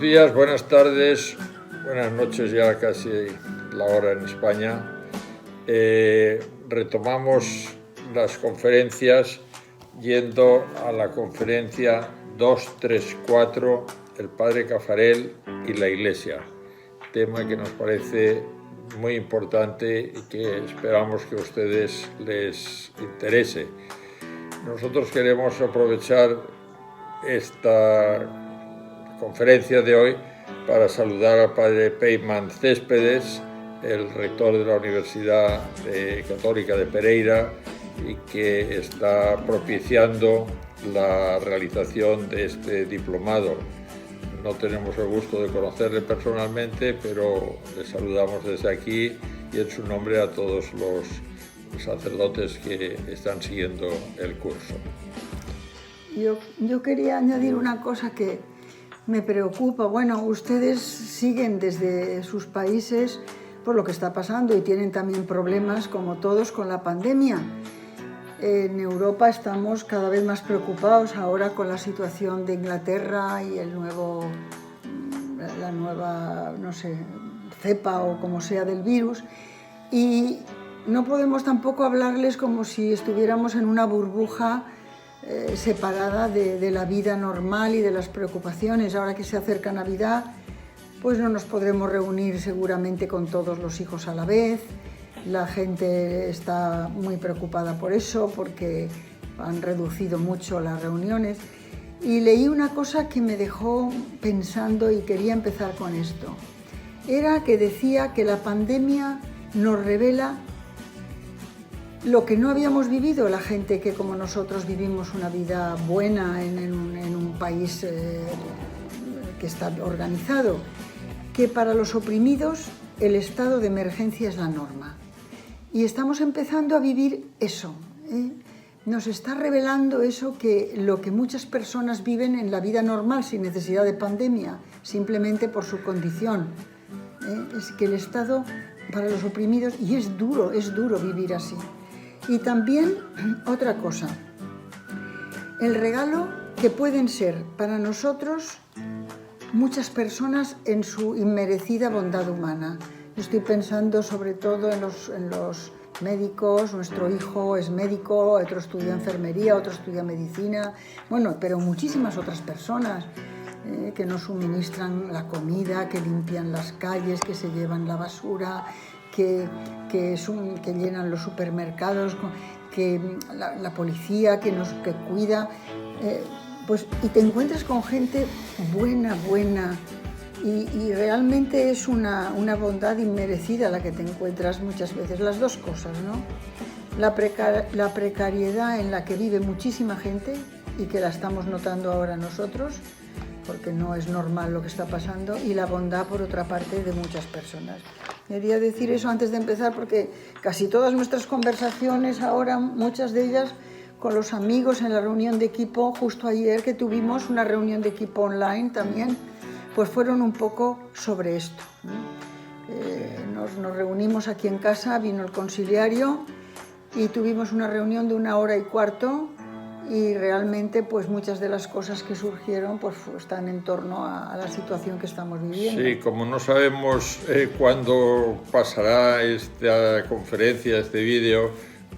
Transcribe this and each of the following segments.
días, buenas tardes, buenas noches, ya casi la hora en España. Retomamos las conferencias yendo a la conferencia 234, el Padre Caffarel y la Iglesia, tema que nos parece muy importante y que esperamos que a ustedes les interese. Nosotros queremos aprovechar esta conferencia de hoy para saludar al Padre Peyman Céspedes, el rector de la Universidad Católica de Pereira, y que está propiciando la realización de este diplomado. No tenemos el gusto de conocerle personalmente, pero le saludamos desde aquí y en su nombre a todos los sacerdotes que están siguiendo el curso. Yo quería añadir una cosa que me preocupa. Bueno, ustedes siguen desde sus países por lo que está pasando y tienen también problemas, como todos, con la pandemia. En Europa estamos cada vez más preocupados ahora con la situación de Inglaterra y la nueva, no sé, cepa o como sea del virus. Y no podemos tampoco hablarles como si estuviéramos en una burbuja separada de la vida normal y de las preocupaciones. Ahora que se acerca Navidad, pues no nos podremos reunir seguramente con todos los hijos a la vez. La gente está muy preocupada por eso, porque han reducido mucho las reuniones. Y leí una cosa que me dejó pensando y quería empezar con esto. Era que decía que la pandemia nos revela lo que no habíamos vivido la gente que como nosotros vivimos una vida buena en un país que está organizado, que para los oprimidos el estado de emergencia es la norma. Y estamos empezando a vivir eso. Nos está revelando eso, que lo que muchas personas viven en la vida normal sin necesidad de pandemia, simplemente por su condición. Es que el estado para los oprimidos, y es duro vivir así. Y también otra cosa, el regalo que pueden ser para nosotros muchas personas en su inmerecida bondad humana. Estoy pensando sobre todo en los médicos. Nuestro hijo es médico, otro estudia enfermería, otro estudia medicina, bueno, pero muchísimas otras personas que nos suministran la comida, que limpian las calles, que se llevan la basura, que llenan los supermercados, que la policía que cuida, y te encuentras con gente buena, y realmente es una bondad inmerecida la que te encuentras muchas veces, las dos cosas, ¿no? La precariedad en la que vive muchísima gente y que la estamos notando ahora nosotros, porque no es normal lo que está pasando, y la bondad, por otra parte, de muchas personas. Quería decir eso antes de empezar, porque casi todas nuestras conversaciones ahora, muchas de ellas con los amigos en la reunión de equipo, justo ayer que tuvimos una reunión de equipo online también, pues fueron un poco sobre esto. Nos reunimos aquí en casa, vino el conciliario y tuvimos una reunión de 1 hora y cuarto, y realmente pues muchas de las cosas que surgieron pues están en torno a la situación que estamos viviendo. Sí, como no sabemos cuándo pasará esta conferencia, este vídeo,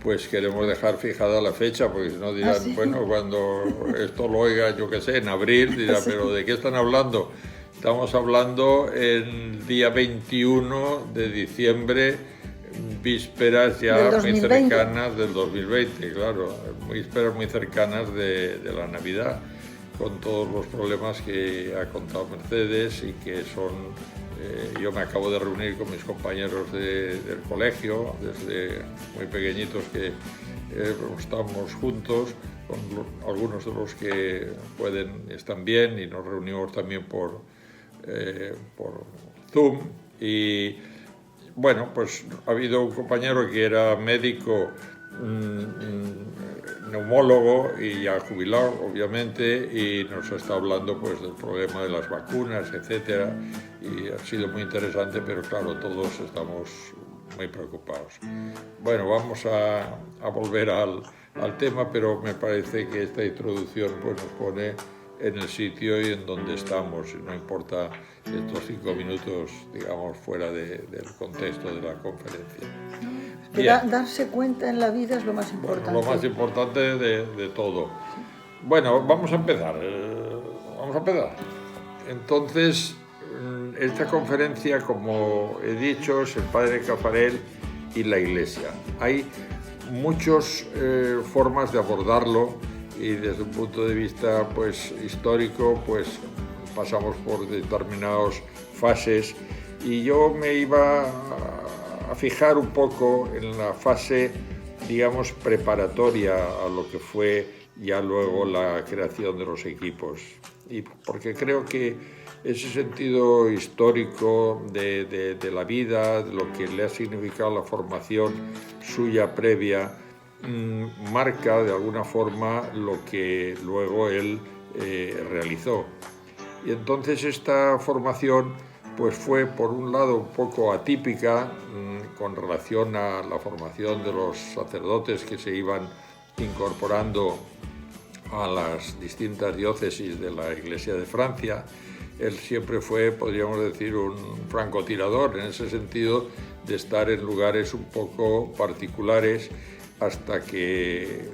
pues queremos dejar fijada la fecha, porque si no dirán, ¿sí? Bueno, cuando esto lo oiga, yo qué sé, en abril, dirán, ¿sí? ¿Pero de qué están hablando? Estamos hablando el día 21 de diciembre, vísperas ya muy cercanas del 2020, claro, vísperas muy cercanas de la Navidad, con todos los problemas que ha contado Mercedes y que son... yo me acabo de reunir con mis compañeros del colegio, desde muy pequeñitos que estamos juntos, con algunos de los que están bien, y nos reunimos también por Zoom. Y bueno, pues ha habido un compañero que era médico, neumólogo y ya jubilado, obviamente, y nos está hablando pues del problema de las vacunas, etcétera, y ha sido muy interesante, pero claro, todos estamos muy preocupados. Bueno, vamos a volver al tema, pero me parece que esta introducción pues nos pone en el sitio y en donde estamos, y no importa estos 5 minutos, digamos, fuera del contexto de la conferencia. Darse cuenta en la vida es lo más importante. Bueno, lo más importante de todo. Bueno, vamos a empezar. Entonces, esta conferencia, como he dicho, es el padre Caffarel y la Iglesia. Hay muchas formas de abordarlo y desde un punto de vista pues, histórico, pues pasamos por determinadas fases y yo me iba a fijar un poco en la fase, digamos, preparatoria a lo que fue ya luego la creación de los equipos. Y porque creo que ese sentido histórico de la vida, de lo que le ha significado la formación suya previa, marca de alguna forma lo que luego él realizó. Y entonces esta formación pues fue por un lado un poco atípica con relación a la formación de los sacerdotes que se iban incorporando a las distintas diócesis de la Iglesia de Francia. Él siempre fue, podríamos decir, un francotirador en ese sentido de estar en lugares un poco particulares hasta que,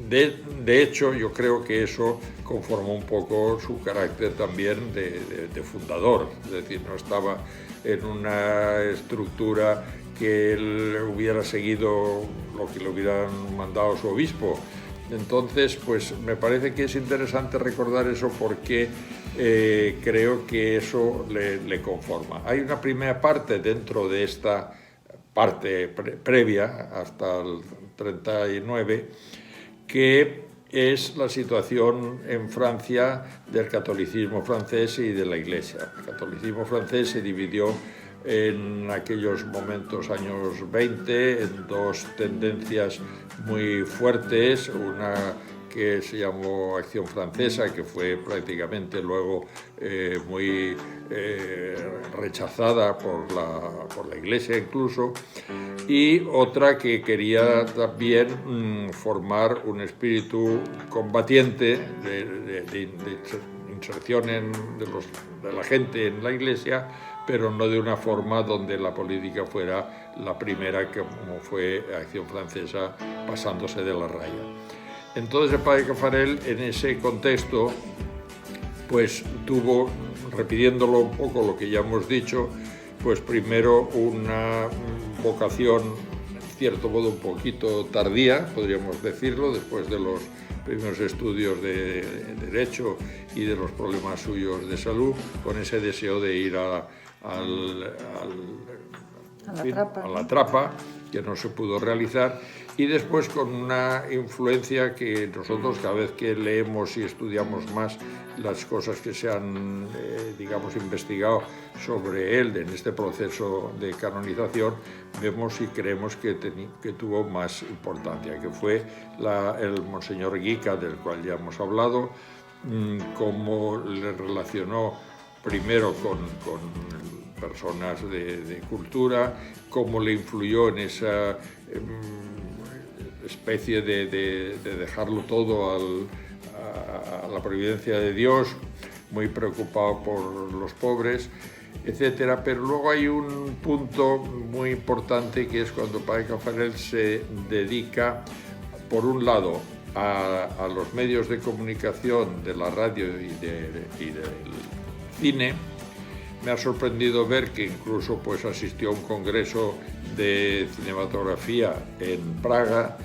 de hecho, yo creo que eso conformó un poco su carácter también de fundador, es decir, no estaba en una estructura que él hubiera seguido lo que le hubieran mandado su obispo. Entonces, pues me parece que es interesante recordar eso porque creo que eso le conforma. Hay una primera parte dentro de esta parte previa hasta el 39, que es la situación en Francia del catolicismo francés y de la Iglesia. El catolicismo francés se dividió en aquellos momentos, años 20, en dos tendencias muy fuertes, una que se llamó Acción Francesa, que fue prácticamente luego muy rechazada por la Iglesia incluso, y otra que quería también formar un espíritu combatiente de inserción de la gente en la Iglesia, pero no de una forma donde la política fuera la primera, como fue Acción Francesa, pasándose de la raya. Entonces el padre Caffarel, en ese contexto, pues tuvo, repitiéndolo un poco lo que ya hemos dicho, pues primero una vocación, en cierto modo un poquito tardía, podríamos decirlo, después de los primeros estudios de Derecho y de los problemas suyos de salud, con ese deseo de ir a la trapa, que no se pudo realizar, y después con una influencia que nosotros cada vez que leemos y estudiamos más las cosas que se han, digamos, investigado sobre él en este proceso de canonización, vemos y creemos que tuvo más importancia, que fue el Monseñor Guica, del cual ya hemos hablado, cómo le relacionó primero con personas de cultura, cómo le influyó en esa especie de dejarlo todo a la providencia de Dios, muy preocupado por los pobres, etcétera. Pero luego hay un punto muy importante que es cuando padre Caffarel se dedica, por un lado, a los medios de comunicación de la radio y del cine. Me ha sorprendido ver que incluso pues, asistió a un congreso de cinematografía en Praga,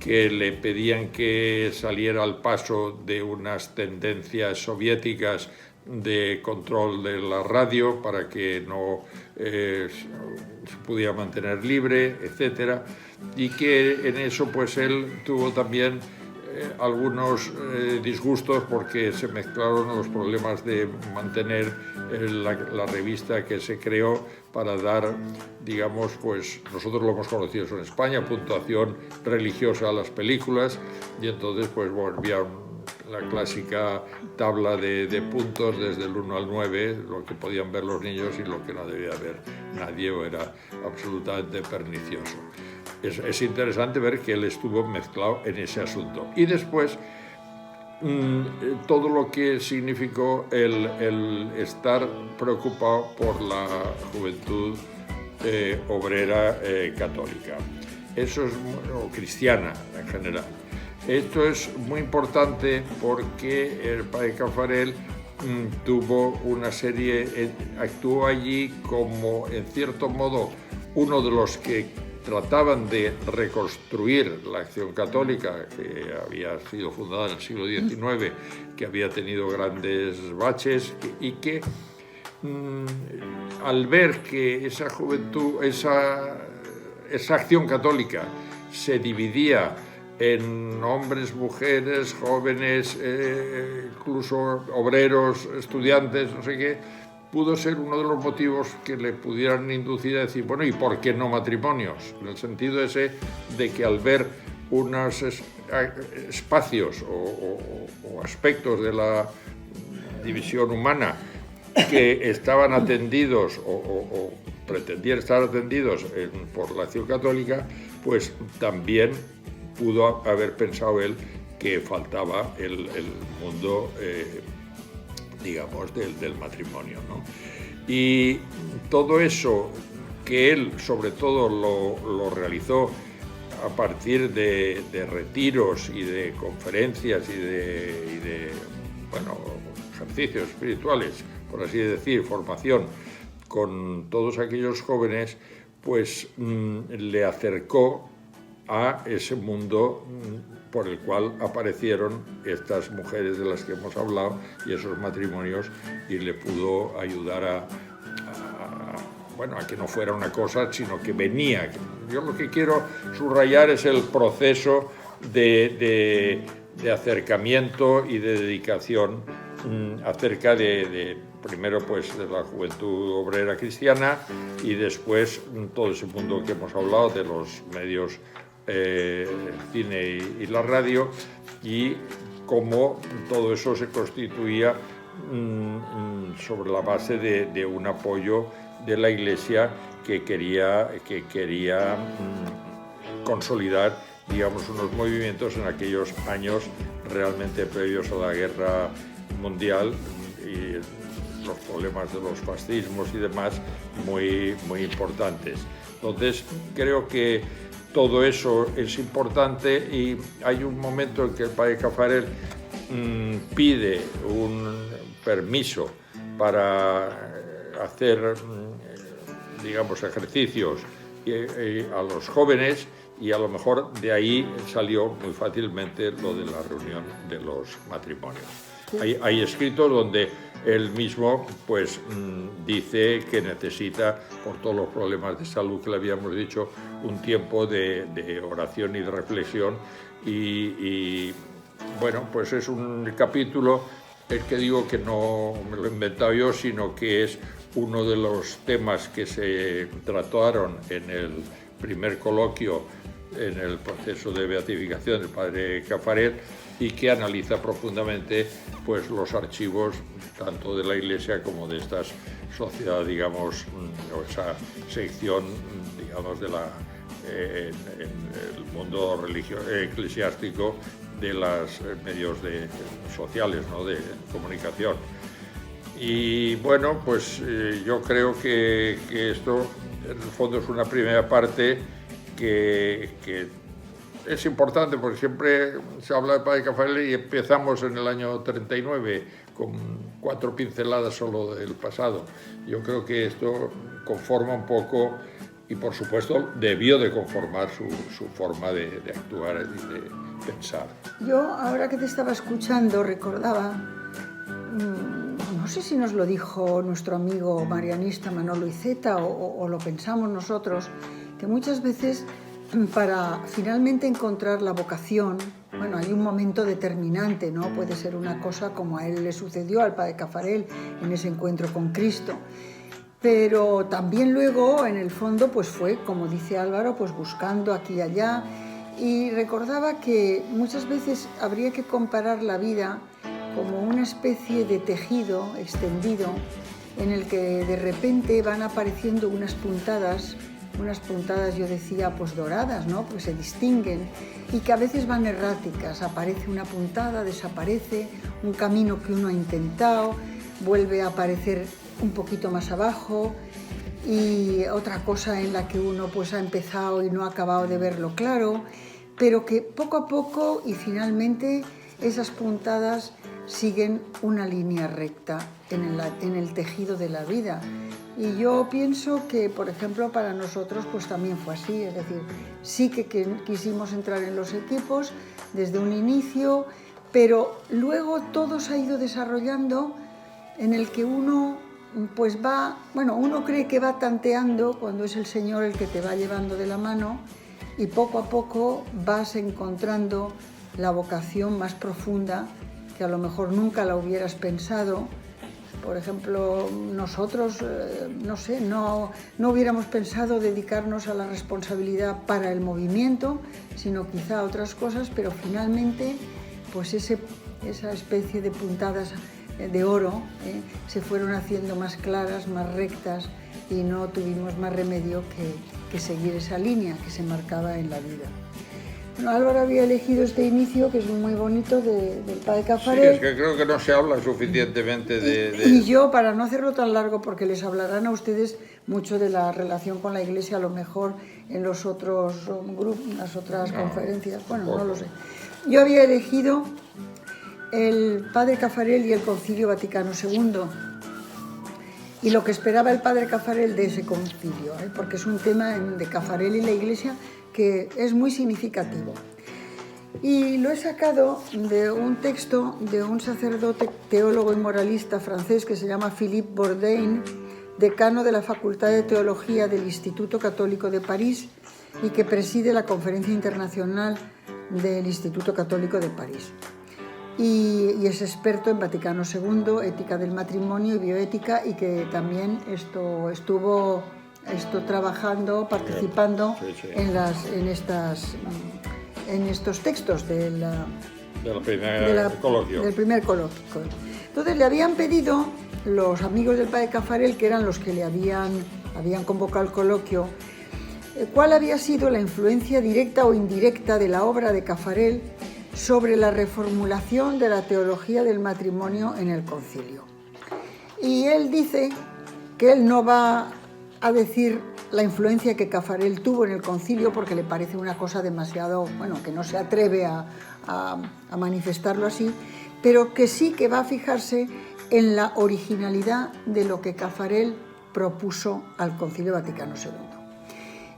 que le pedían que saliera al paso de unas tendencias soviéticas de control de la radio para que no se pudiera mantener libre, etcétera, y que en eso pues él tuvo también algunos disgustos porque se mezclaron los problemas de mantener la revista que se creó para dar, digamos, pues nosotros lo hemos conocido eso en España, puntuación religiosa a las películas, y entonces pues volvía la clásica tabla de puntos desde el 1 al 9, lo que podían ver los niños y lo que no debía ver nadie o era absolutamente pernicioso. Es interesante ver que él estuvo mezclado en ese asunto. Y después todo lo que significó el estar preocupado por la juventud obrera católica. Eso es, o cristiana en general. Esto es muy importante porque el padre Caffarel tuvo una serie, actuó allí como, en cierto modo, uno de los que trataban de reconstruir la Acción Católica, que había sido fundada en el siglo XIX, que había tenido grandes baches y que al ver que esa juventud, esa Acción Católica se dividía en hombres, mujeres, jóvenes, incluso obreros, estudiantes, no sé qué, pudo ser uno de los motivos que le pudieran inducir a decir, bueno, ¿y por qué no matrimonios? En el sentido ese de que al ver unos espacios o aspectos de la división humana que estaban atendidos o pretendían estar atendidos por la Acción Católica, pues también pudo haber pensado él que faltaba el mundo, digamos, del matrimonio, ¿no? Y todo eso que él, sobre todo, lo realizó a partir de retiros y de conferencias y de bueno, ejercicios espirituales, por así decir, formación con todos aquellos jóvenes, pues le acercó a ese mundo por el cual aparecieron estas mujeres de las que hemos hablado y esos matrimonios, y le pudo ayudar a que no fuera una cosa, sino que venía. Yo lo que quiero subrayar es el proceso de acercamiento y de dedicación acerca primero pues de la juventud obrera cristiana y después todo ese mundo que hemos hablado de los medios, cine y la radio, y cómo todo eso se constituía sobre la base de un apoyo de la Iglesia que quería consolidar, digamos, unos movimientos en aquellos años realmente previos a la guerra mundial y los problemas de los fascismos y demás muy, muy importantes. Entonces creo que todo eso es importante, y hay un momento en que el padre Caffarel pide un permiso para hacer, digamos, ejercicios a los jóvenes, y a lo mejor de ahí salió muy fácilmente lo de la reunión de los matrimonios. Hay escritos donde él mismo pues dice que necesita, por todos los problemas de salud que le habíamos dicho, un tiempo de oración y de reflexión, y bueno, pues es un capítulo, el que digo que no me lo he inventado yo, sino que es uno de los temas que se trataron en el primer coloquio en el proceso de beatificación del padre Caffarel, y que analiza profundamente pues los archivos tanto de la Iglesia como de esta sociedad, digamos, o esa sección, digamos, de en el mundo eclesiástico de los medios sociales, ¿no?, de comunicación. Y bueno, pues yo creo que esto en el fondo es una primera parte que es importante, porque siempre se habla de padre Caffarel y empezamos en el año 39 con 4 pinceladas solo del pasado. Yo creo que esto conforma un poco, y por supuesto debió de conformar su forma de actuar y de pensar. Yo, ahora que te estaba escuchando, recordaba, no sé si nos lo dijo nuestro amigo marianista Manolo Iceta o lo pensamos nosotros, que muchas veces para finalmente encontrar la vocación, bueno, hay un momento determinante, ¿no? Puede ser una cosa como a él le sucedió, al padre Caffarel, en ese encuentro con Cristo. Pero también luego, en el fondo, pues fue, como dice Álvaro, pues buscando aquí y allá. Y recordaba que muchas veces habría que comparar la vida como una especie de tejido extendido en el que de repente van apareciendo unas puntadas unas puntadas, yo decía, pues doradas, ¿no? Pues se distinguen y que a veces van erráticas, aparece una puntada, desaparece, un camino que uno ha intentado, vuelve a aparecer un poquito más abajo y otra cosa en la que uno pues ha empezado y no ha acabado de verlo claro, pero que poco a poco y finalmente esas puntadas siguen una línea recta en el tejido de la vida. Y yo pienso que, por ejemplo, para nosotros pues también fue así, es decir, sí que quisimos entrar en los equipos desde un inicio, pero luego todo se ha ido desarrollando en el que uno pues va, bueno, uno cree que va tanteando cuando es el Señor el que te va llevando de la mano y poco a poco vas encontrando la vocación más profunda que a lo mejor nunca la hubieras pensado. Por ejemplo, nosotros, no hubiéramos pensado dedicarnos a la responsabilidad para el movimiento, sino quizá a otras cosas, pero finalmente pues esa especie de puntadas de oro se fueron haciendo más claras, más rectas y no tuvimos más remedio que seguir esa línea que se marcaba en la vida. Bueno, Álvaro había elegido este inicio, que es muy bonito, del padre Caffarel. Sí, es que creo que no se habla suficientemente de... Y yo, para no hacerlo tan largo, porque les hablarán a ustedes mucho de la relación con la Iglesia, a lo mejor en los otros grupos, en las otras conferencias, bueno, no lo sé. Yo había elegido el padre Caffarel y el Concilio Vaticano II, y lo que esperaba el padre Caffarel de ese concilio, porque es un tema de Caffarel y la Iglesia que es muy significativo. Y lo he sacado de un texto de un sacerdote, teólogo y moralista francés que se llama Philippe Bourdain, decano de la Facultad de Teología del Instituto Católico de París y que preside la Conferencia Internacional del Instituto Católico de París. Y es experto en Vaticano II, ética del matrimonio y bioética, y que también estuvo trabajando, participando en estos textos del primer coloquio. Entonces le habían pedido los amigos del padre Caffarel, que eran los que le habían convocado al coloquio, cuál había sido la influencia directa o indirecta de la obra de Caffarel sobre la reformulación de la teología del matrimonio en el concilio. Y él dice que él no va a decir la influencia que Caffarel tuvo en el concilio porque le parece una cosa demasiado, que no se atreve a manifestarlo así, pero que sí que va a fijarse en la originalidad de lo que Caffarel propuso al Concilio Vaticano II.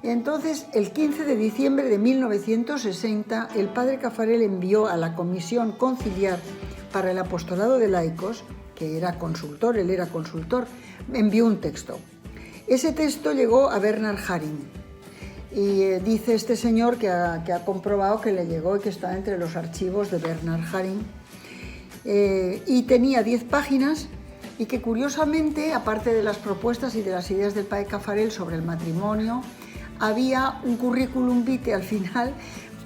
Entonces, el 15 de diciembre de 1960, el padre Caffarel envió a la Comisión Conciliar para el Apostolado de Laicos, que era consultor, él era consultor, envió un texto. Ese texto llegó a Bernard Haring y dice este señor que ha comprobado que le llegó y que está entre los archivos de Bernard Haring, y tenía 10 páginas y que curiosamente, aparte de las propuestas y de las ideas del padre Caffarel sobre el matrimonio, había un currículum vitae al final,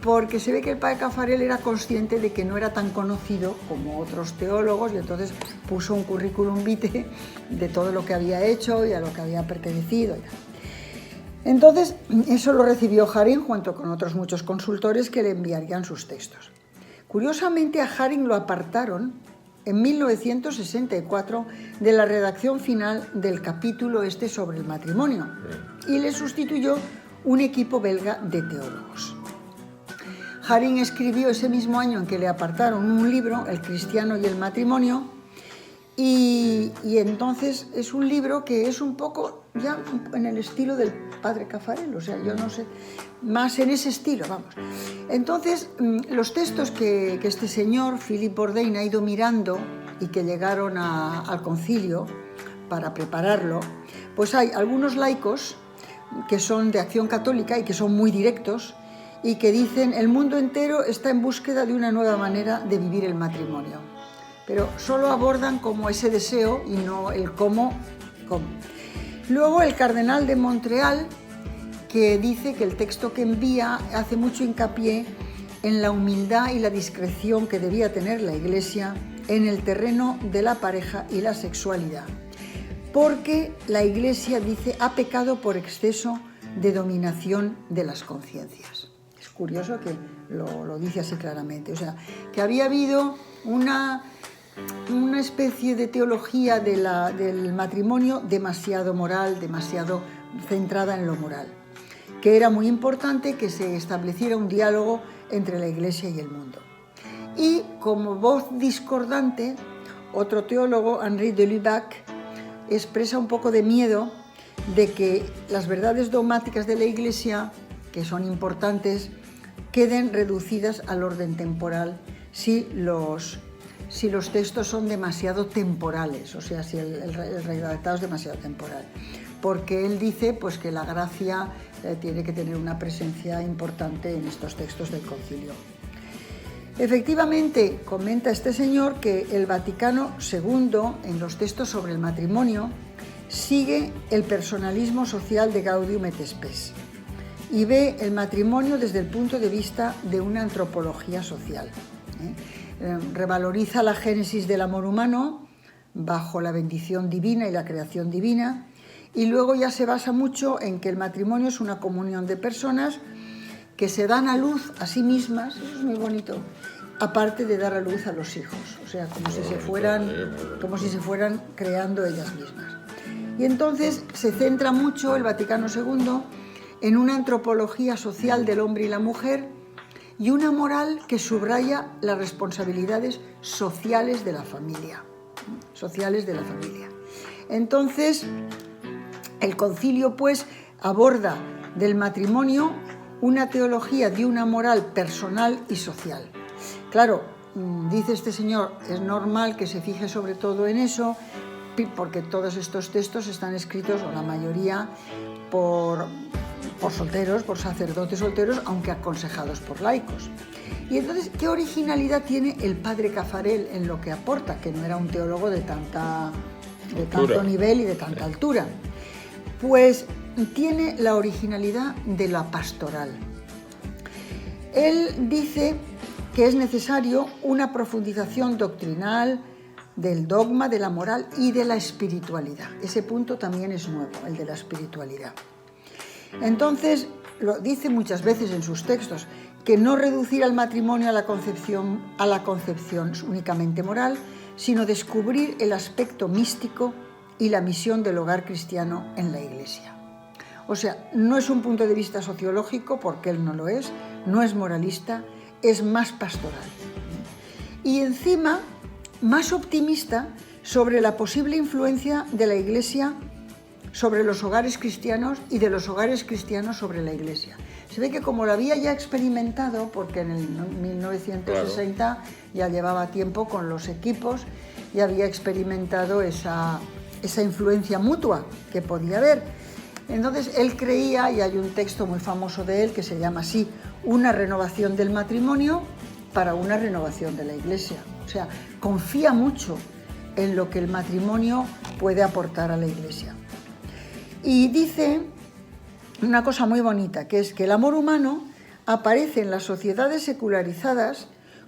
porque se ve que el padre Caffarel era consciente de que no era tan conocido como otros teólogos y entonces puso un currículum vitae de todo lo que había hecho y a lo que había pertenecido. Entonces, eso lo recibió Haring junto con otros muchos consultores que le enviarían sus textos. Curiosamente, a Haring lo apartaron en 1964 de la redacción final del capítulo sobre el matrimonio y le sustituyó un equipo belga de teólogos. Haring escribió ese mismo año en que le apartaron un libro, El cristiano y el matrimonio, y entonces es un libro que es un poco ya en el estilo del padre Caffarel, o sea, yo no sé, más en ese estilo, vamos. Entonces, los textos que este señor, Philippe Bourdain, ha ido mirando y que llegaron al concilio para prepararlo, pues hay algunos laicos que son de Acción Católica y que son muy directos y que dicen: el mundo entero está en búsqueda de una nueva manera de vivir el matrimonio, pero solo abordan como ese deseo y no el cómo. Luego el cardenal de Montreal, que dice que el texto que envía hace mucho hincapié en la humildad y la discreción que debía tener la Iglesia en el terreno de la pareja y la sexualidad, porque la Iglesia, dice, ha pecado por exceso de dominación de las conciencias. Es curioso que lo dice así claramente. O sea, que había habido una especie de teología del matrimonio demasiado moral, demasiado centrada en lo moral, que era muy importante que se estableciera un diálogo entre la Iglesia y el mundo. Y como voz discordante, otro teólogo, Henri de Lubac, expresa un poco de miedo de que las verdades dogmáticas de la Iglesia, que son importantes, queden reducidas al orden temporal si los textos son demasiado temporales, o sea, si el redactado es demasiado temporal. Porque él dice pues, que la gracia tiene que tener una presencia importante en estos textos del concilio. Efectivamente, comenta este señor que el Vaticano II, en los textos sobre el matrimonio, sigue el personalismo social de Gaudium et Spes y ve el matrimonio desde el punto de vista de una antropología social. Revaloriza la génesis del amor humano bajo la bendición divina y la creación divina, y luego ya se basa mucho en que el matrimonio es una comunión de personas que se dan a luz a sí mismas, eso es muy bonito, aparte de dar a luz a los hijos, o sea, como si se fueran creando ellas mismas. Y entonces se centra mucho el Vaticano II en una antropología social del hombre y la mujer y una moral que subraya las responsabilidades sociales de la familia. Entonces, el concilio, pues, aborda del matrimonio una teología de una moral personal y social. Claro, dice este señor, es normal que se fije sobre todo en eso, porque todos estos textos están escritos, o la mayoría, por solteros, por sacerdotes solteros, aunque aconsejados por laicos. Y entonces, ¿qué originalidad tiene el padre Caffarel en lo que aporta? Que no era un teólogo de tanto nivel y de tanta altura. Pues tiene la originalidad de la pastoral. Él dice que es necesario una profundización doctrinal del dogma, de la moral y de la espiritualidad. Ese punto también es nuevo, el de la espiritualidad. Entonces, lo dice muchas veces en sus textos, que no reducir al matrimonio a la concepción únicamente moral, sino descubrir el aspecto místico y la misión del hogar cristiano en la Iglesia. O sea, no es un punto de vista sociológico, porque él no lo es, no es moralista, es más pastoral. Y encima, más optimista sobre la posible influencia de la Iglesia sobre los hogares cristianos y de los hogares cristianos sobre la Iglesia. Se ve que como lo había ya experimentado, porque en el 1960 ya llevaba tiempo con los equipos, y había experimentado esa influencia mutua que podía haber. Entonces él creía, y hay un texto muy famoso de él que se llama así, una renovación del matrimonio para una renovación de la Iglesia. O sea, confía mucho en lo que el matrimonio puede aportar a la Iglesia. Y dice una cosa muy bonita, que es que el amor humano aparece en las sociedades secularizadas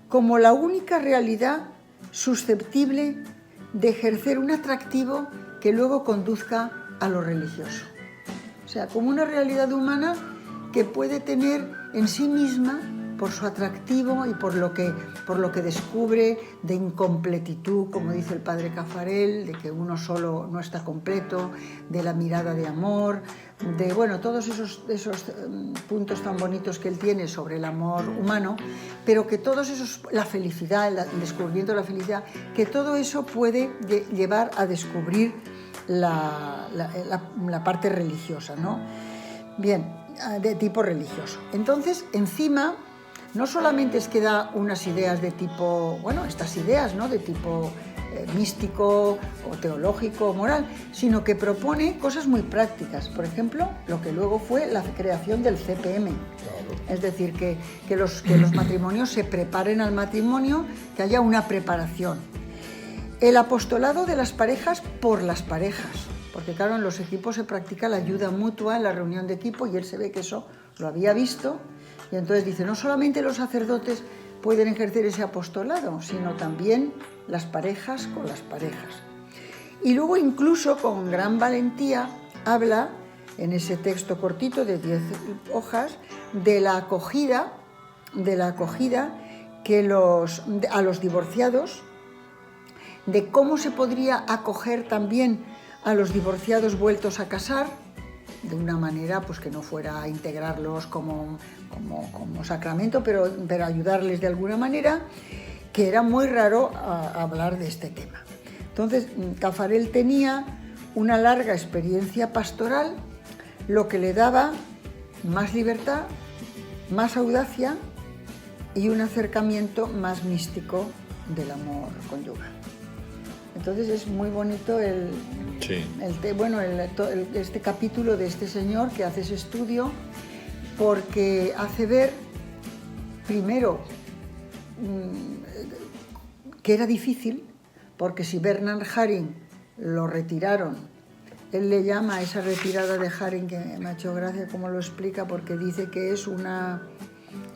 como la única realidad susceptible de ejercer un atractivo que luego conduzca a lo religioso. O sea, como una realidad humana que puede tener en sí misma, por su atractivo y por lo que descubre de incompletitud, como dice el padre Caffarel, de que uno solo no está completo, de la mirada de amor, de todos esos puntos tan bonitos que él tiene sobre el amor humano, pero que todos esos, la felicidad, el descubrimiento de la felicidad, que todo eso puede llevar a descubrir la parte religiosa, ¿no? Bien, de tipo religioso. Entonces, encima, no solamente es que da unas ideas de tipo, estas ideas, ¿no?, de tipo místico o teológico o moral, sino que propone cosas muy prácticas. Por ejemplo, lo que luego fue la creación del CPM. Es decir, que los matrimonios se preparen al matrimonio, que haya una preparación. El apostolado de las parejas por las parejas, porque claro, en los equipos se practica la ayuda mutua en la reunión de equipo, y él se ve que eso lo había visto. Y entonces dice, no solamente los sacerdotes pueden ejercer ese apostolado, sino también las parejas con las parejas. Y luego incluso con gran valentía habla en ese texto cortito de 10 hojas de la acogida que a los divorciados, de cómo se podría acoger también a los divorciados vueltos a casar, de una manera pues que no fuera a integrarlos como sacramento, pero ayudarles de alguna manera, que era muy raro hablar de este tema. Entonces, Caffarel tenía una larga experiencia pastoral, lo que le daba más libertad, más audacia y un acercamiento más místico del amor conyugal. Entonces es muy bonito este capítulo de este señor que hace ese estudio, porque hace ver, primero, que era difícil, porque si Bernard Haring lo retiraron, él le llama a esa retirada de Haring, que me ha hecho gracia cómo lo explica, porque dice que es no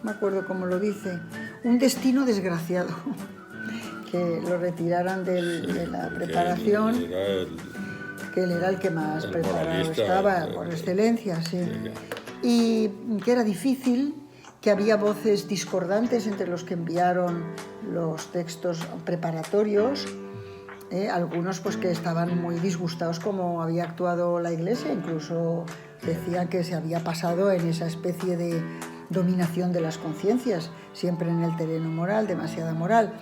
me acuerdo cómo lo dice, un destino desgraciado, que lo retiraran de la preparación, que él era el que más preparado estaba, por excelencia, sí. Y que era difícil, que había voces discordantes entre los que enviaron los textos preparatorios, algunos pues que estaban muy disgustados cómo había actuado la Iglesia, incluso decían que se había pasado en esa especie de dominación de las conciencias, siempre en el terreno moral, demasiada moral.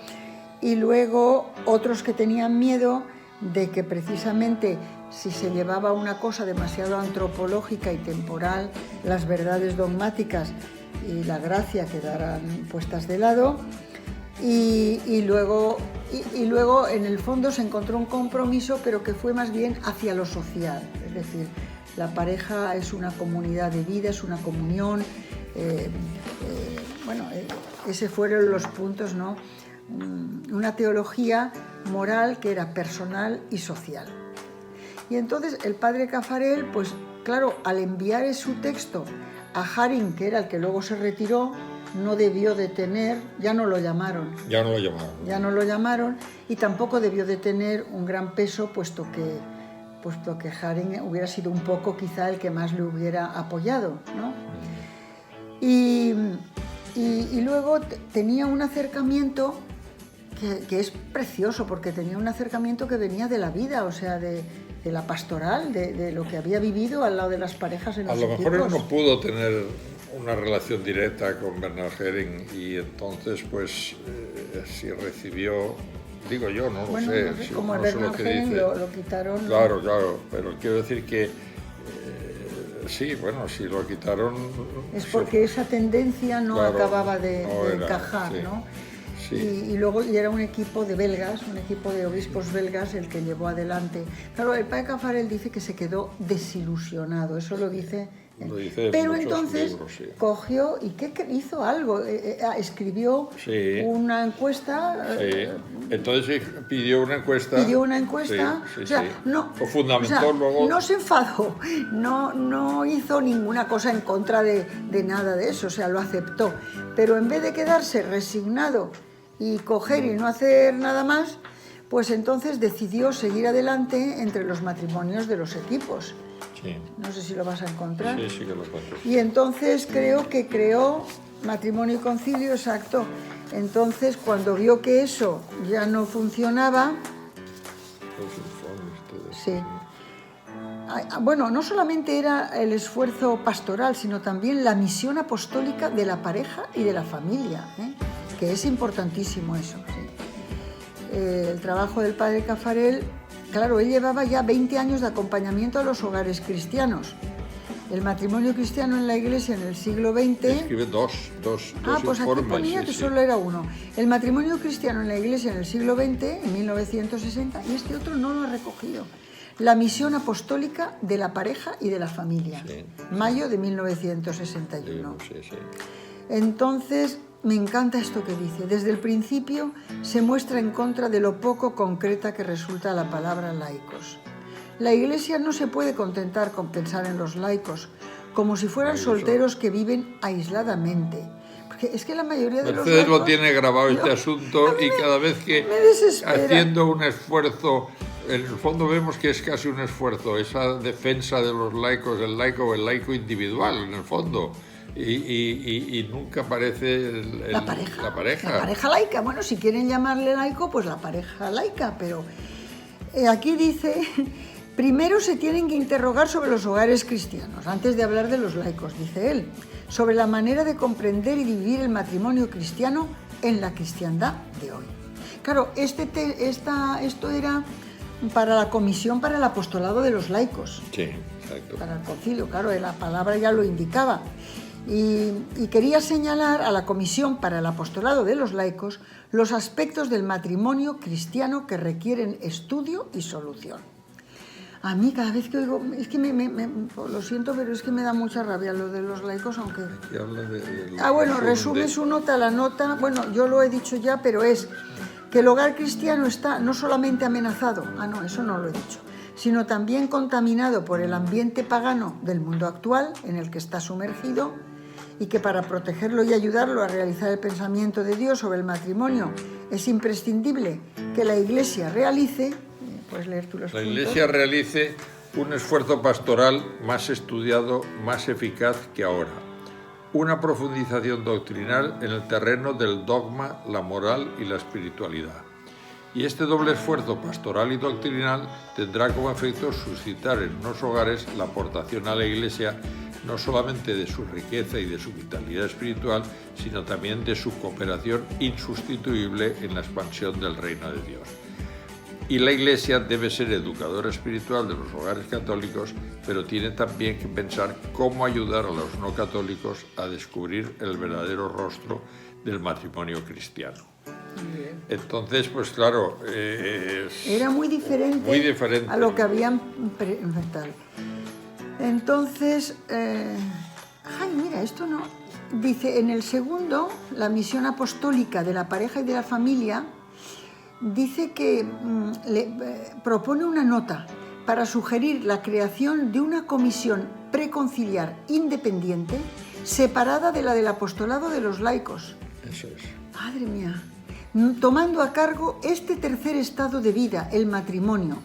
Y luego otros que tenían miedo de que precisamente si se llevaba una cosa demasiado antropológica y temporal, las verdades dogmáticas y la gracia quedaran puestas de lado. Y luego en el fondo se encontró un compromiso, pero que fue más bien hacia lo social, es decir, la pareja es una comunidad de vida, es una comunión, ese fueron los puntos, ¿no? Una teología moral que era personal y social. Y entonces el padre Caffarel, pues claro, al enviar su texto a Haring, que era el que luego se retiró, no debió de tener, ya no lo llamaron, y tampoco debió de tener un gran peso, puesto que Haring hubiera sido un poco quizá el que más le hubiera apoyado, ¿no? Y luego tenía un acercamiento que es precioso, porque tenía un acercamiento que venía de la vida, o sea, de la pastoral, de lo que había vivido al lado de las parejas en los equipos. A lo mejor él no pudo tener una relación directa con Bernard Haring, y entonces pues si recibió, digo yo, no lo sé. No sé, como Bernard Haring lo quitaron. Claro, pero quiero decir que sí, bueno, si lo quitaron... Es porque esa tendencia no acababa de encajar, sí, ¿no? Sí. Y luego era un equipo de belgas, un equipo de obispos belgas el que llevó adelante. Claro, el padre Caffarel dice que se quedó desilusionado, eso lo dice... Pero entonces libros, sí, cogió y ¿qué hizo? Algo, escribió una encuesta. Entonces pidió una encuesta. O sea, no se enfadó, no hizo ninguna cosa en contra de nada de eso, o sea, lo aceptó. Pero en vez de quedarse resignado y coger y no hacer nada más, pues entonces decidió seguir adelante entre los matrimonios de los equipos. Sí. No sé si lo vas a encontrar. Sí que lo encuentro. Y entonces creo que creó Matrimonio y Concilio, exacto. Entonces, cuando vio que eso ya no funcionaba... Sí. Bueno, no solamente era el esfuerzo pastoral, sino también la misión apostólica de la pareja y de la familia, que es importantísimo eso. ¿Sí? El trabajo del padre Caffarel... Claro, él llevaba ya 20 años de acompañamiento a los hogares cristianos. El matrimonio cristiano en la Iglesia en el siglo XX... Escribe dos pues aquí ponía que solo era uno. El matrimonio cristiano en la Iglesia en el siglo XX, en 1960, y este otro no lo ha recogido. La misión apostólica de la pareja y de la familia, mayo de 1961. Entonces... Me encanta esto que dice. Desde el principio se muestra en contra de lo poco concreta que resulta la palabra laicos. La Iglesia no se puede contentar con pensar en los laicos como si fueran solteros que viven aisladamente. Porque es que la mayoría de los laicos... lo tiene grabado este asunto y cada vez que haciendo un esfuerzo en el fondo vemos que es casi un esfuerzo, esa defensa de los laicos, el laico individual, en el fondo. Y nunca aparece la pareja. La pareja. La pareja laica. Bueno, si quieren llamarle laico, pues la pareja laica, pero aquí dice, primero se tienen que interrogar sobre los hogares cristianos, antes de hablar de los laicos, dice él, sobre la manera de comprender y vivir el matrimonio cristiano en la cristiandad de hoy. Claro, esto era para la Comisión para el Apostolado de los Laicos. Sí, exacto. Para el concilio, claro, la palabra ya lo indicaba. Y quería señalar a la Comisión para el Apostolado de los Laicos los aspectos del matrimonio cristiano que requieren estudio y solución. A mí cada vez que oigo, es que lo siento, pero es que me da mucha rabia lo de los laicos, aunque... Aquí habla bueno, resume su nota, la nota, bueno, yo lo he dicho ya, pero es que el hogar cristiano está no solamente amenazado, no, eso no lo he dicho, sino también contaminado por el ambiente pagano del mundo actual en el que está sumergido, y que para protegerlo y ayudarlo a realizar el pensamiento de Dios sobre el matrimonio es imprescindible que la Iglesia realice... ¿Puedes leer tú los puntos? La Iglesia realice un esfuerzo pastoral más estudiado, más eficaz que ahora. Una profundización doctrinal en el terreno del dogma, la moral y la espiritualidad. Y este doble esfuerzo pastoral y doctrinal tendrá como efecto suscitar en unos hogares la aportación a la Iglesia no solamente de su riqueza y de su vitalidad espiritual, sino también de su cooperación insustituible en la expansión del reino de Dios. Y la Iglesia debe ser educadora espiritual de los hogares católicos, pero tiene también que pensar cómo ayudar a los no católicos a descubrir el verdadero rostro del matrimonio cristiano. Entonces, pues claro... era muy diferente a lo que habían inventado. Entonces, mira, esto no... Dice, en el segundo, la misión apostólica de la pareja y de la familia, dice que propone una nota para sugerir la creación de una comisión preconciliar independiente, separada de la del apostolado de los laicos. Eso es. Madre mía. Tomando a cargo este tercer estado de vida, el matrimonio,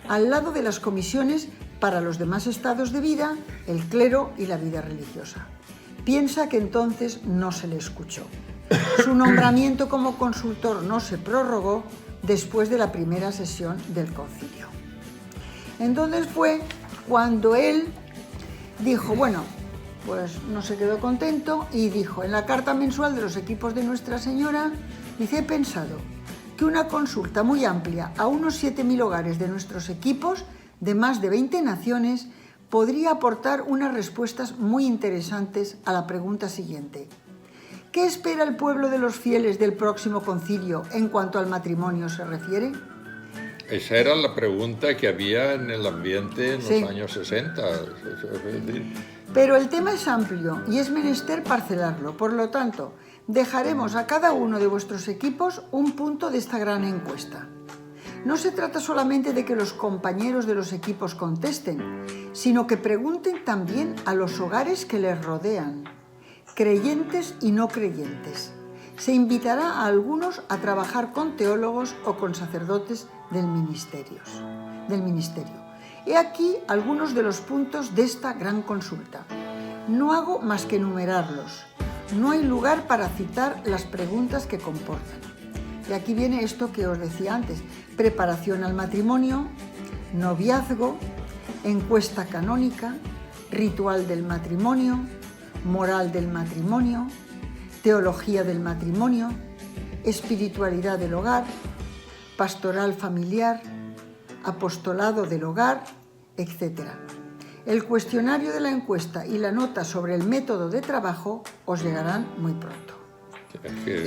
al lado de las comisiones para los demás estados de vida, el clero y la vida religiosa. Piensa que entonces no se le escuchó. Su nombramiento como consultor no se prorrogó después de la primera sesión del concilio. Entonces fue cuando él dijo, bueno, pues no se quedó contento y dijo, en la carta mensual de los equipos de Nuestra Señora, dice, he pensado que una consulta muy amplia a unos 7.000 hogares de nuestros equipos de más de 20 naciones podría aportar unas respuestas muy interesantes a la pregunta siguiente. ¿Qué espera el pueblo de los fieles del próximo concilio en cuanto al matrimonio se refiere? Esa era la pregunta que había en el ambiente en los años 60. Pero el tema es amplio y es menester parcelarlo. Por lo tanto, dejaremos a cada uno de vuestros equipos un punto de esta gran encuesta. No se trata solamente de que los compañeros de los equipos contesten, sino que pregunten también a los hogares que les rodean, creyentes y no creyentes. Se invitará a algunos a trabajar con teólogos o con sacerdotes del ministerio. He aquí algunos de los puntos de esta gran consulta. No hago más que enumerarlos. No hay lugar para citar las preguntas que comportan. Y aquí viene esto que os decía antes. Preparación al matrimonio, noviazgo, encuesta canónica, ritual del matrimonio, moral del matrimonio, teología del matrimonio, espiritualidad del hogar, pastoral familiar, apostolado del hogar, etc. El cuestionario de la encuesta y la nota sobre el método de trabajo os llegarán muy pronto.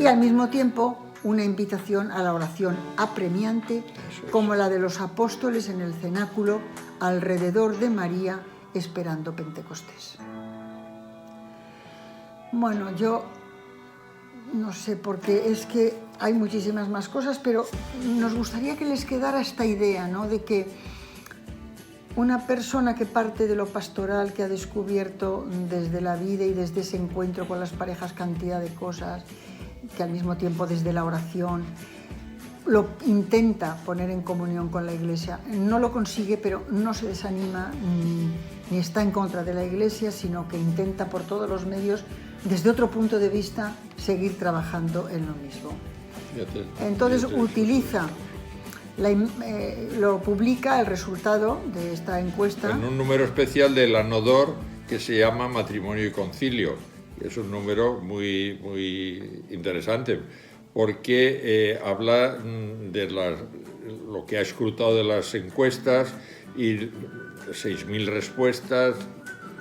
Y al mismo tiempo, una invitación a la oración apremiante, como la de los apóstoles en el cenáculo alrededor de María esperando Pentecostés. Bueno, yo no sé, porque es que hay muchísimas más cosas, pero nos gustaría que les quedara esta idea, ¿no?, de que una persona que parte de lo pastoral, que ha descubierto desde la vida y desde ese encuentro con las parejas cantidad de cosas, que al mismo tiempo desde la oración, lo intenta poner en comunión con la Iglesia. No lo consigue, pero no se desanima ni está en contra de la Iglesia, sino que intenta por todos los medios, desde otro punto de vista, seguir trabajando en lo mismo. Entonces utiliza, lo publica el resultado de esta encuesta. En un número especial de la Nodor que se llama Matrimonio y Concilio. Es un número muy, muy interesante porque habla de lo que ha escrutado de las encuestas y 6.000 respuestas,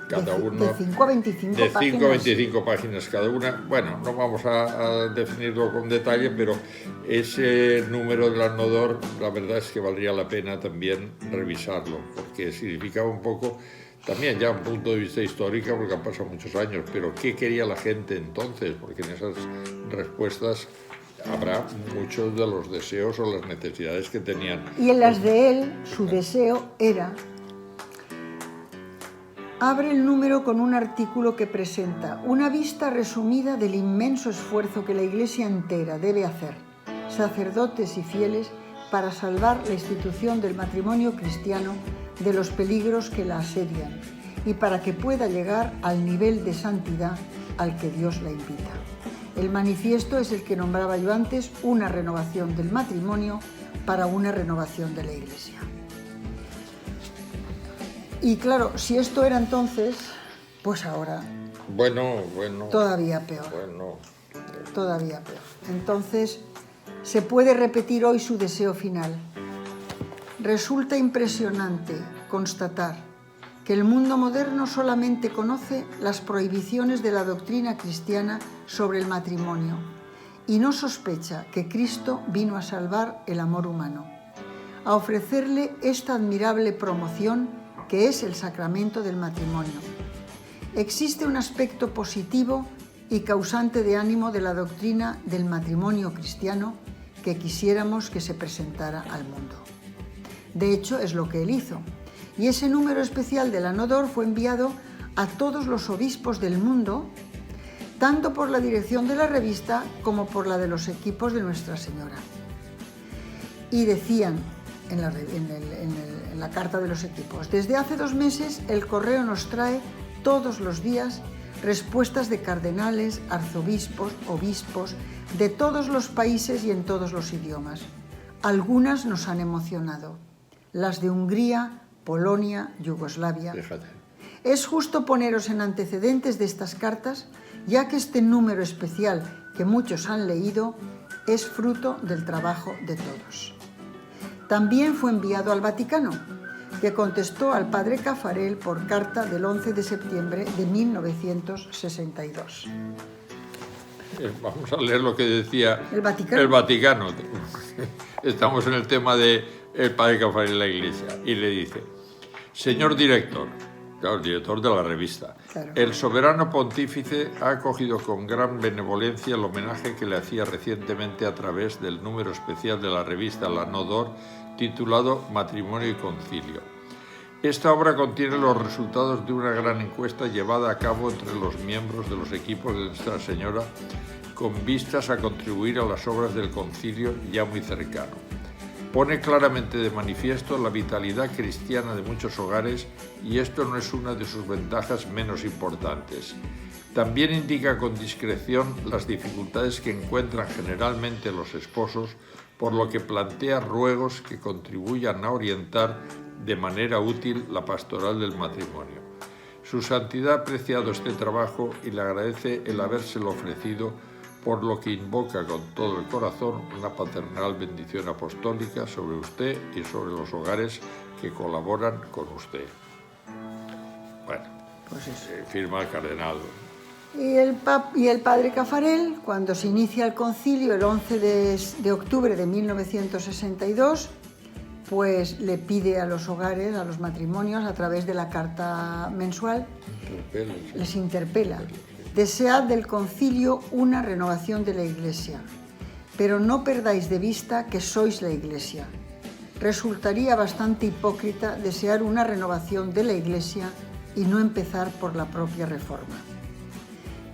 cada uno de 5 a 25 de páginas. 5 a 25 páginas cada una. Bueno, no vamos a definirlo con detalle, pero ese número de la Nodor, la verdad es que valdría la pena también revisarlo, porque significaba un poco, también ya un punto de vista histórico, porque han pasado muchos años, pero ¿qué quería la gente entonces? Porque en esas respuestas habrá muchos de los deseos o las necesidades que tenían. Y en las de él, su deseo era... Abre el número con un artículo que presenta una vista resumida del inmenso esfuerzo que la Iglesia entera debe hacer, sacerdotes y fieles, para salvar la institución del matrimonio cristiano de los peligros que la asedian y para que pueda llegar al nivel de santidad al que Dios la invita. El manifiesto es el que nombraba yo antes, una renovación del matrimonio para una renovación de la Iglesia. Y claro, si esto era entonces, pues ahora Bueno. todavía peor. Bueno. Todavía peor. Entonces, se puede repetir hoy su deseo final. Resulta impresionante constatar que el mundo moderno solamente conoce las prohibiciones de la doctrina cristiana sobre el matrimonio y no sospecha que Cristo vino a salvar el amor humano, a ofrecerle esta admirable promoción que es el sacramento del matrimonio. Existe un aspecto positivo y causante de ánimo de la doctrina del matrimonio cristiano que quisiéramos que se presentara al mundo. De hecho, es lo que él hizo. Y ese número especial de la Nodor fue enviado a todos los obispos del mundo, tanto por la dirección de la revista como por la de los equipos de Nuestra Señora. Y decían en la carta de los equipos: desde hace 2 meses el correo nos trae todos los días respuestas de cardenales, arzobispos, obispos, de todos los países y en todos los idiomas. Algunas nos han emocionado, las de Hungría, Polonia, Yugoslavia. Fíjate. Es justo poneros en antecedentes de estas cartas, ya que este número especial que muchos han leído es fruto del trabajo de todos. También fue enviado al Vaticano, que contestó al padre Caffarel por carta del 11 de septiembre de 1962. Vamos a leer lo que decía ¿El Vaticano? El Vaticano. Estamos en el tema del padre Caffarel en la Iglesia. Y le dice: señor director, claro, el director de la revista, claro, el soberano pontífice ha acogido con gran benevolencia el homenaje que le hacía recientemente a través del número especial de la revista La Nodor, titulado Matrimonio y Concilio. Esta obra contiene los resultados de una gran encuesta llevada a cabo entre los miembros de los equipos de Nuestra Señora con vistas a contribuir a las obras del concilio ya muy cercano. Pone claramente de manifiesto la vitalidad cristiana de muchos hogares y esto no es una de sus ventajas menos importantes. También indica con discreción las dificultades que encuentran generalmente los esposos, por lo que plantea ruegos que contribuyan a orientar de manera útil la pastoral del matrimonio. Su santidad ha apreciado este trabajo y le agradece el habérselo ofrecido, por lo que invoca con todo el corazón una paternal bendición apostólica sobre usted y sobre los hogares que colaboran con usted. Bueno, pues eso. Firma el cardenal. Y el padre Caffarel, cuando se inicia el concilio el 11 de octubre de 1962, pues le pide a los hogares, a los matrimonios, a través de la carta mensual, les interpela. Desead del concilio una renovación de la Iglesia, pero no perdáis de vista que sois la Iglesia. Resultaría bastante hipócrita desear una renovación de la Iglesia y no empezar por la propia reforma.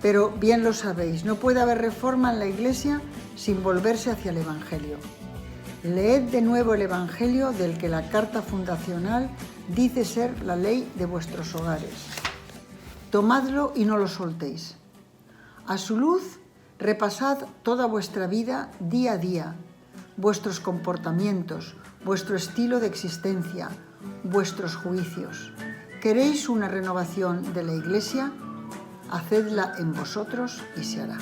Pero bien lo sabéis, no puede haber reforma en la Iglesia sin volverse hacia el Evangelio. Leed de nuevo el Evangelio del que la carta fundacional dice ser la ley de vuestros hogares. Tomadlo y no lo soltéis. A su luz, repasad toda vuestra vida día a día, vuestros comportamientos, vuestro estilo de existencia, vuestros juicios. ¿Queréis una renovación de la Iglesia? Hacedla en vosotros y se hará.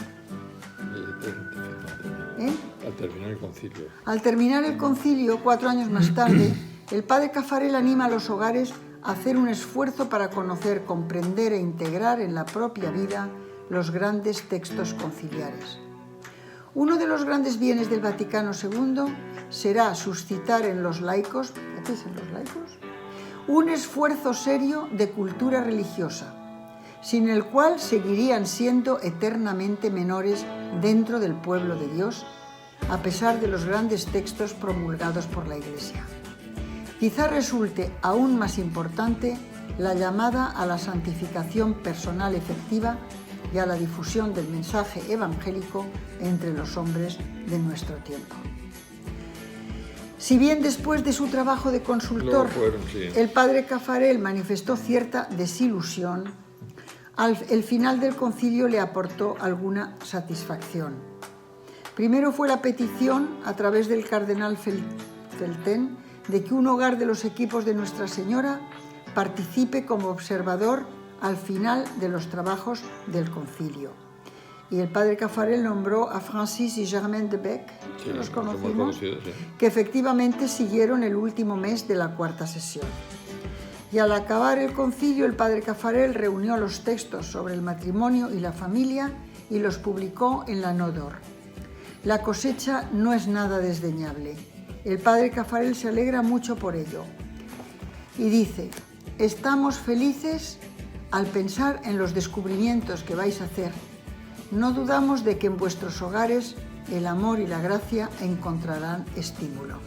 Al terminar el concilio. Al terminar el concilio, 4 años más tarde, el padre Caffarel anima a los hogares a hacer un esfuerzo para conocer, comprender e integrar en la propia vida los grandes textos conciliares. Uno de los grandes bienes del Vaticano II será suscitar en los laicos, ¿qué dicen los laicos? Un esfuerzo serio de cultura religiosa, sin el cual seguirían siendo eternamente menores dentro del pueblo de Dios, a pesar de los grandes textos promulgados por la Iglesia. Quizá resulte aún más importante la llamada a la santificación personal efectiva y a la difusión del mensaje evangélico entre los hombres de nuestro tiempo. Si bien después de su trabajo de consultor, el padre Caffarel manifestó cierta desilusión, el final del concilio le aportó alguna satisfacción. Primero fue la petición, a través del cardenal Felten, de que un hogar de los equipos de Nuestra Señora participe como observador al final de los trabajos del concilio. Y el padre Caffarel nombró a Francis y Germaine de Bec, que los conocimos, que efectivamente siguieron el último mes de la cuarta sesión. Y al acabar el concilio, el padre Caffarel reunió los textos sobre el matrimonio y la familia y los publicó en la Nodor. La cosecha no es nada desdeñable. El padre Caffarel se alegra mucho por ello. Y dice: estamos felices al pensar en los descubrimientos que vais a hacer. No dudamos de que en vuestros hogares el amor y la gracia encontrarán estímulo.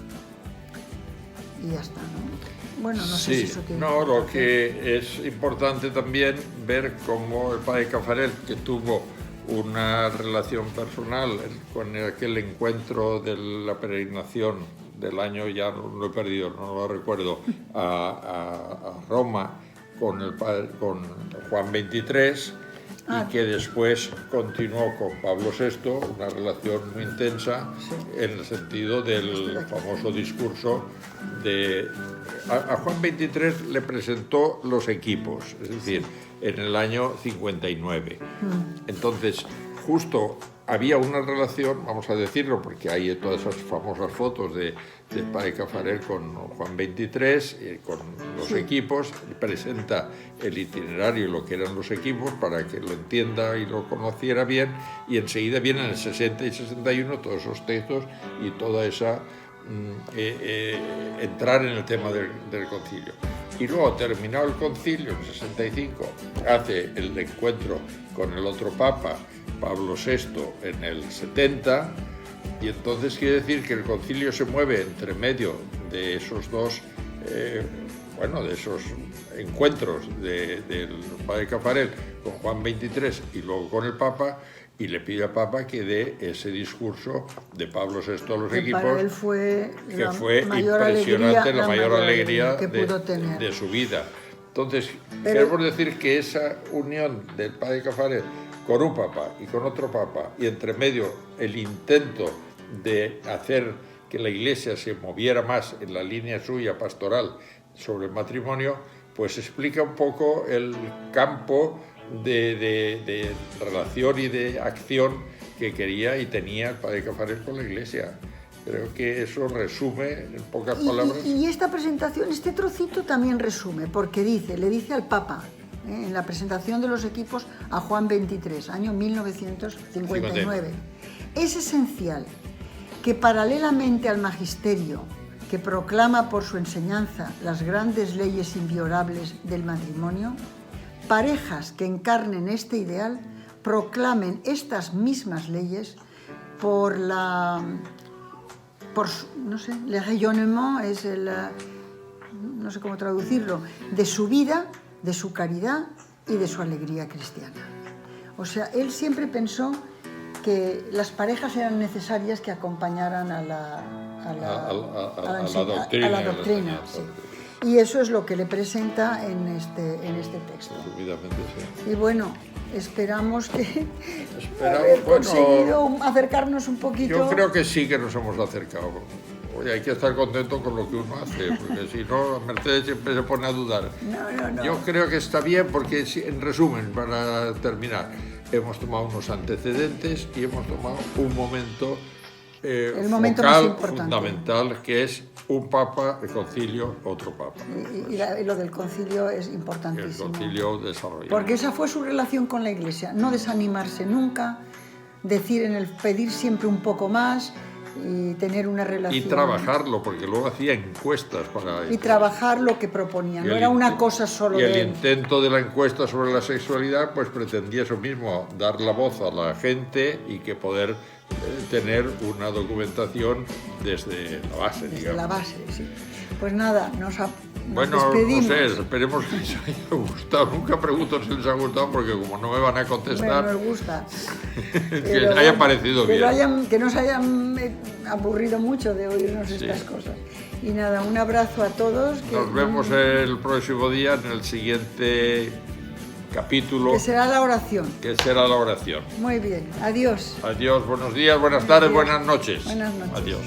Y ya está, ¿no? Bueno, no sé si eso tiene... No, lo que es importante también ver cómo el padre Caffarel, que tuvo una relación personal con aquel encuentro de la peregrinación del año, ya no lo he perdido, no lo recuerdo, a Roma con Juan XXIII, y que después continuó con Pablo VI, una relación muy intensa, en el sentido del famoso discurso de... A Juan XXIII le presentó los equipos, es decir, en el año 59. Entonces, justo había una relación, vamos a decirlo, porque hay todas esas famosas fotos del padre Caffarel con Juan XXIII, con los equipos, presenta el itinerario y lo que eran los equipos para que lo entienda y lo conociera bien, y enseguida vienen en el 60 y 61 todos esos textos y toda esa... entrar en el tema del concilio. Y luego, terminado el concilio en el 65, hace el encuentro con el otro papa, Pablo VI, en el 70, y entonces quiere decir que el concilio se mueve entre medio de esos dos, de esos encuentros del padre Caffarel con Juan XXIII y luego con el papa, y le pide al Papa que dé ese discurso de Pablo VI a los equipos, para él fue impresionante, la mayor alegría que pudo tener de su vida. Entonces, queremos decir que esa unión del padre Caffarel con un papa y con otro papa, y entre medio el intento de hacer que la Iglesia se moviera más en la línea suya pastoral sobre el matrimonio, pues explica un poco el campo de relación y de acción que quería y tenía el padre Caffarel con la Iglesia. Creo que eso resume en pocas palabras. Y esta presentación, este trocito también resume, porque le dice al Papa, en la presentación de los equipos a Juan XXIII, año 1959, es esencial que paralelamente al magisterio que proclama por su enseñanza las grandes leyes inviolables del matrimonio, parejas que encarnen este ideal proclamen estas mismas leyes por le rayonnement, es no sé cómo traducirlo, de su vida, de su caridad y de su alegría cristiana. O sea, él siempre pensó que las parejas eran necesarias que acompañaran a doctrina. A la doctrina, sí. Y eso es lo que le presenta en este texto. Sí. Y bueno, esperamos que Esperamos, haber conseguido acercarnos un poquito. Yo creo que sí que nos hemos acercado. Oye, hay que estar contento con lo que uno hace, porque si no, Mercedes siempre se pone a dudar. No. Yo creo que está bien porque, en resumen, para terminar, hemos tomado unos antecedentes y hemos tomado un momento, el momento focal, más importante, fundamental, que es un papa, el concilio, otro papa. Y lo del concilio es importantísimo. El concilio desarrollado. Porque esa fue su relación con la Iglesia, no desanimarse nunca, pedir siempre un poco más y tener una relación. Y trabajarlo, porque luego hacía encuestas para... Y trabajar lo que proponía, no era una cosa solo de él. Y el intento de la encuesta sobre la sexualidad pues pretendía eso mismo, dar la voz a la gente y que poder tener una documentación desde la base, digamos. Desde la base, sí. Pues nada, nos bueno, despedimos. No sé, esperemos que les haya gustado. Nunca pregunto si les ha gustado porque como no me van a contestar... Bueno, nos gusta. Que les haya parecido bien. Que no se hayan aburrido mucho de oírnos estas cosas. Y nada, un abrazo a todos. Nos vemos el próximo día en el siguiente capítulo. Que será la oración. Muy bien, adiós. Adiós, buenos días, buenas tardes, buenas noches. Buenas noches. Adiós.